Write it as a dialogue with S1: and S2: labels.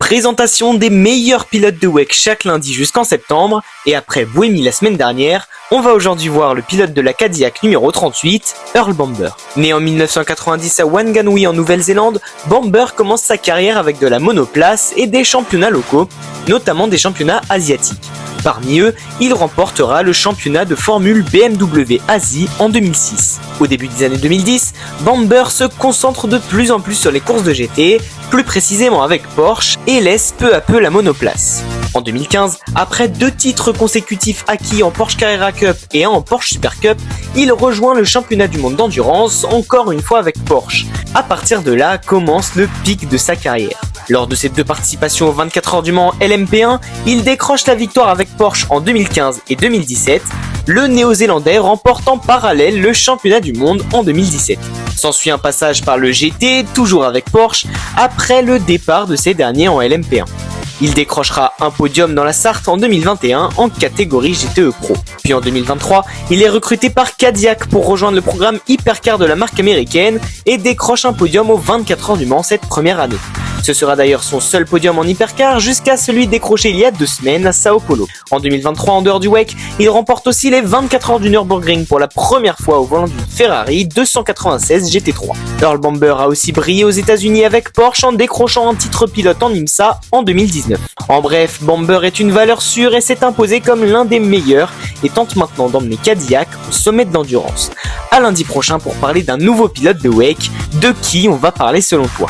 S1: Présentation des meilleurs pilotes de WEC chaque lundi jusqu'en septembre, et après Buemi la semaine dernière, on va aujourd'hui voir le pilote de la Cadillac numéro 38, Earl Bamber. Né en 1990 à Wanganui en Nouvelle-Zélande, Bamber commence sa carrière avec de la monoplace et des championnats locaux, notamment des championnats asiatiques. Parmi eux, il remportera le championnat de Formule BMW Asie en 2006. Au début des années 2010, Bamber se concentre de plus en plus sur les courses de GT, plus précisément avec Porsche, et laisse peu à peu la monoplace. En 2015, après 2 titres consécutifs acquis en Porsche Carrera Cup et un en Porsche Super Cup, il rejoint le championnat du monde d'endurance, encore une fois avec Porsche. À partir de là commence le pic de sa carrière. Lors de ses 2 participations aux 24 heures du Mans LMP1, il décroche la victoire avec Porsche en 2015 et 2017, le néo-zélandais remporte en parallèle le championnat du monde en 2017. S'ensuit un passage par le GT, toujours avec Porsche, après le départ de ces derniers en LMP1. Il décrochera un podium dans la Sarthe en 2021 en catégorie GTE Pro. Puis en 2023, il est recruté par Cadillac pour rejoindre le programme Hypercar de la marque américaine et décroche un podium aux 24 heures du Mans cette première année. Ce sera d'ailleurs son seul podium en hypercar jusqu'à celui décroché il y a 2 semaines à Sao Paulo. En 2023, en dehors du WEC, il remporte aussi les 24 heures du Nürburgring pour la première fois au volant d'une Ferrari 296 GT3. Earl Bamber a aussi brillé aux États-Unis avec Porsche en décrochant un titre pilote en IMSA en 2019. En bref, Bamber est une valeur sûre et s'est imposé comme l'un des meilleurs et tente maintenant d'emmener Cadillac au sommet de l'endurance. À lundi prochain pour parler d'un nouveau pilote de WEC. De qui on va parler selon toi ?